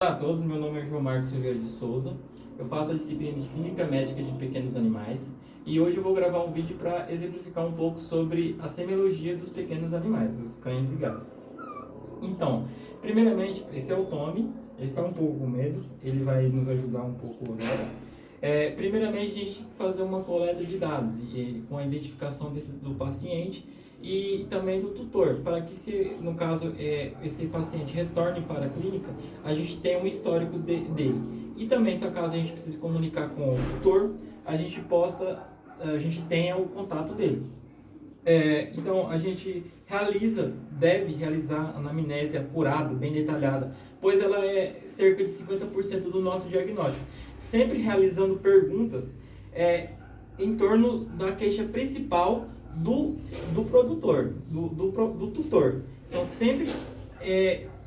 Olá a todos, meu nome é João Marcos Silveira de Souza, eu faço a disciplina de Clínica Médica de Pequenos Animais e hoje eu vou gravar um vídeo para exemplificar um pouco sobre a semiologia dos pequenos animais, dos cães e gatos. Então, primeiramente, esse é o Tommy, ele está um pouco com medo, ele vai nos ajudar um pouco agora. Primeiramente, a gente tem que fazer uma coleta de dados com a identificação do paciente e também do tutor, para que, se no caso esse paciente retorne para a clínica, a gente tenha um histórico dele. E também, se acaso a gente precise comunicar com o tutor, a gente tenha o contato dele. Então, a gente deve realizar a anamnese apurada, bem detalhada, pois ela é cerca de 50% do nosso diagnóstico. Sempre realizando perguntas em torno da queixa principal do produtor, do tutor. Então, sempre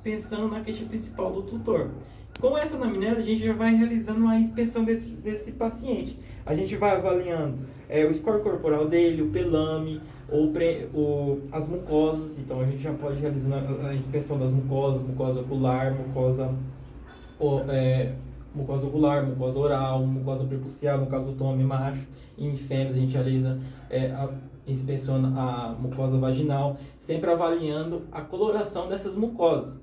pensando na queixa principal do tutor. Com essa anamnese, a gente já vai realizando a inspeção desse paciente. A gente vai avaliando o score corporal dele, o pelame, as mucosas. Então, a gente já pode realizar a inspeção das mucosas, mucosa ocular, mucosa ocular, mucosa oral, mucosa prepucial, no caso do Tommy macho. E em fêmeas, a gente realiza inspeciona a mucosa vaginal, sempre avaliando a coloração dessas mucosas,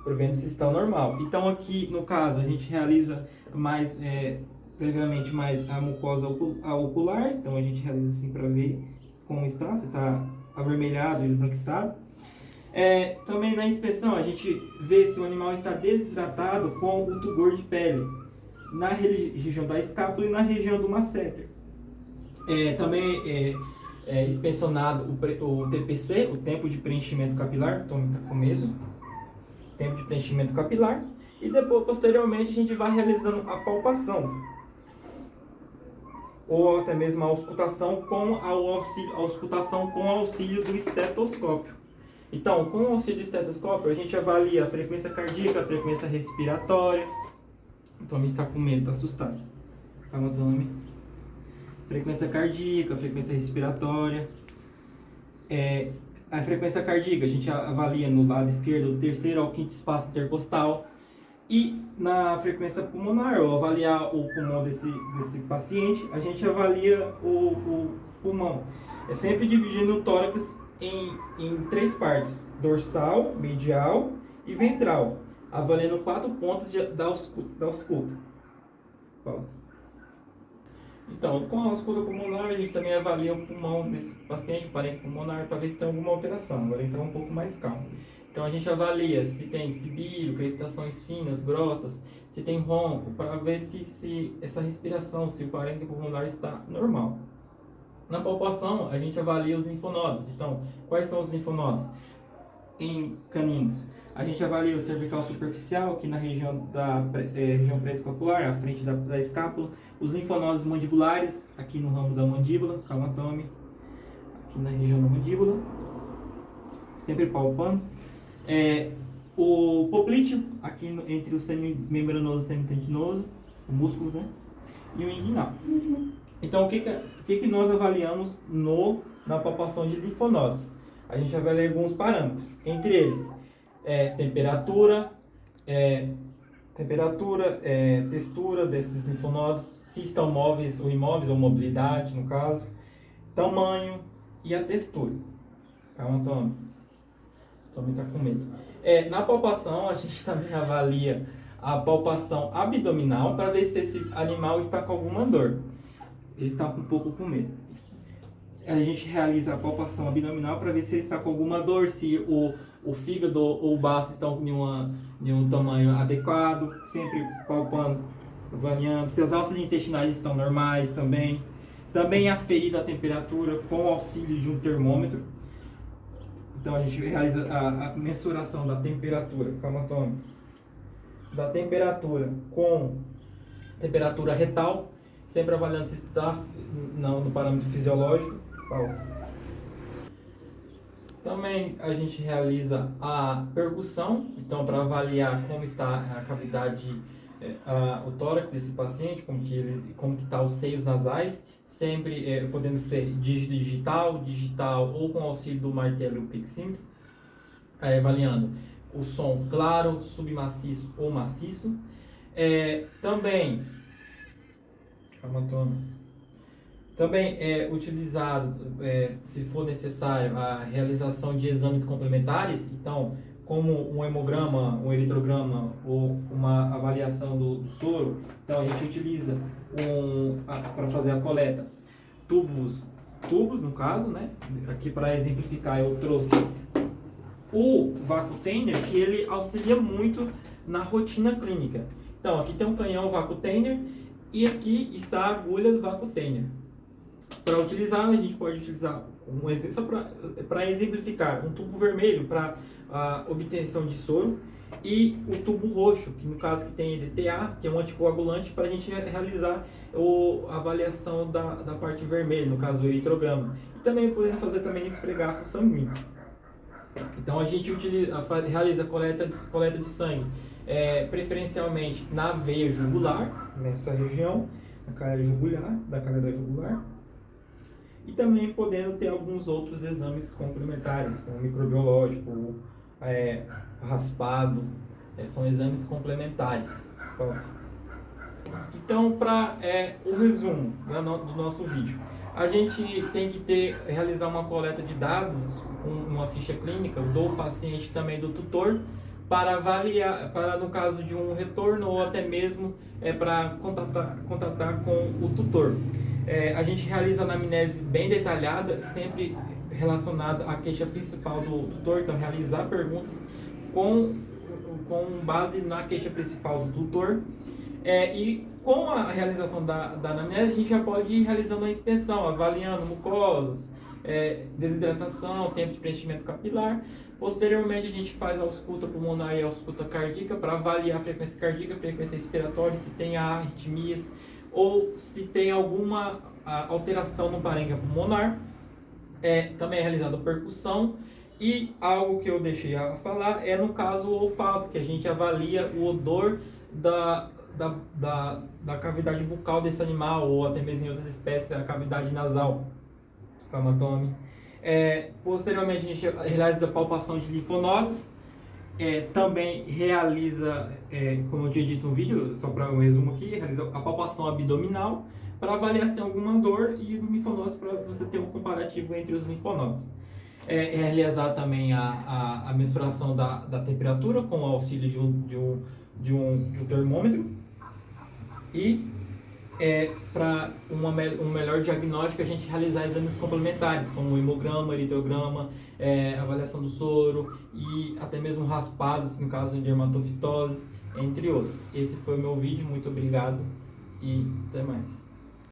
para ver se está normal. Então aqui no caso a gente realiza previamente mais a mucosa ocular, então a gente realiza assim para ver como está, se está avermelhado, esbranquiçado. Também na inspeção a gente vê se o animal está desidratado com o tugor de pele na região da escápula e na região do masseter. Também inspecionado o TPC, o tempo de preenchimento capilar. O Tommy está com medo. Tempo de preenchimento capilar. E depois, posteriormente, a gente vai realizando a palpação, ou até mesmo a auscultação com auxílio do estetoscópio. Então, com o auxílio do estetoscópio, a gente avalia a frequência cardíaca, a frequência respiratória. O Tommy está com medo, está assustado. Calma, Tommy. Frequência cardíaca, frequência respiratória. A frequência cardíaca a gente avalia no lado esquerdo, do terceiro ao quinto espaço intercostal. E na frequência pulmonar, ou avaliar o pulmão desse paciente, a gente avalia o pulmão. Sempre dividindo o tórax em três partes: dorsal, medial e ventral, avaliando 4 pontos da ausculta. Então, com a ausculta pulmonar, a gente também avalia o pulmão desse paciente, o parente pulmonar, para ver se tem alguma alteração. Agora entrar um pouco mais calmo. Então, a gente avalia se tem sibilo, crepitações finas, grossas, se tem ronco, para ver se essa respiração, se o parente pulmonar está normal. Na palpação, a gente avalia os linfonodos. Então, quais são os linfonodos? Em caninos, a gente avalia o cervical superficial, aqui na região região pré-escapular, à frente da escápula. Os linfonodos mandibulares, aqui no ramo da mandíbula, calma, Tommy, aqui na região da mandíbula, sempre palpando. O poplíteo, aqui entre o semimembranoso e semitendinoso, os músculos, né? E o inguinal. Então, o que nós avaliamos na palpação de linfonodos? A gente avalia alguns parâmetros, entre eles temperatura, textura desses linfonodos, se estão móveis ou imóveis, ou mobilidade no caso, tamanho e a textura. Calma, Tommy. Tommy está com medo. Na palpação, a gente também avalia a palpação abdominal para ver se esse animal está com alguma dor. Ele está um pouco com medo. A gente realiza a palpação abdominal para ver se ele está com alguma dor, se o fígado ou o baço estão em um tamanho adequado, sempre palpando, avaliando, se as alças intestinais estão normais também. Também aferida a temperatura com o auxílio de um termômetro. Então a gente realiza a mensuração da temperatura, calma, Tommy, da temperatura com temperatura retal, sempre avaliando se está no parâmetro fisiológico. Também a gente realiza a percussão, então para avaliar como está a cavidade, o tórax desse paciente, como que está os seios nasais, sempre podendo ser dígito digital ou com auxílio do martelo e o pixímetro, avaliando o som claro, submaciço ou maciço. Também é utilizado, se for necessário, a realização de exames complementares. Então, como um hemograma, um eritrograma ou uma avaliação do soro. Então, a gente utiliza para fazer a coleta tubos no caso, né? Aqui para exemplificar eu trouxe o Vacutainer, que ele auxilia muito na rotina clínica. Então, aqui tem um canhão Vacutainer e aqui está a agulha do Vacutainer. Para utilizar, a gente pode utilizar só para exemplificar, um tubo vermelho para a obtenção de soro e o tubo roxo, que no caso que tem EDTA, que é um anticoagulante, para a gente realizar a avaliação da parte vermelha, no caso o eritrograma. E também podemos fazer também esfregaços sanguíneos. Então a gente realiza a coleta de sangue, preferencialmente na veia jugular, nessa região, da calha jugular. E também podendo ter alguns outros exames complementares, como microbiológico, raspado, são exames complementares. Então, para o resumo do nosso vídeo, a gente tem que realizar uma coleta de dados com uma ficha clínica do paciente, também do tutor, para avaliar, no caso de um retorno ou até mesmo para contatar com o tutor. A gente realiza a anamnese bem detalhada, sempre relacionada à queixa principal do tutor. Então, realizar perguntas com base na queixa principal do tutor. E com a realização da anamnese, a gente já pode ir realizando a inspeção, avaliando mucosas, desidratação, tempo de preenchimento capilar. Posteriormente, a gente faz a ausculta pulmonar e a ausculta cardíaca para avaliar a frequência cardíaca, frequência respiratória, se tem arritmias ou se tem alguma alteração no parênquima pulmonar. Também é realizada a percussão. E algo que eu deixei a falar no caso o olfato, que a gente avalia o odor da cavidade bucal desse animal, ou até mesmo em outras espécies, a cavidade nasal, Phamatome. Posteriormente, a gente realiza a palpação de linfonodos. Também realiza, como eu tinha dito no vídeo, só para um resumo aqui, realiza a palpação abdominal para avaliar se tem alguma dor, e do linfonodo para você ter um comparativo entre os linfonodos. Realizar também a mensuração da temperatura com o auxílio de um termômetro. E para um melhor diagnóstico, a gente realizar exames complementares, como o hemograma, eritrograma, avaliação do soro e até mesmo raspados, no caso de dermatofitose, entre outros. Esse foi o meu vídeo, muito obrigado e até mais.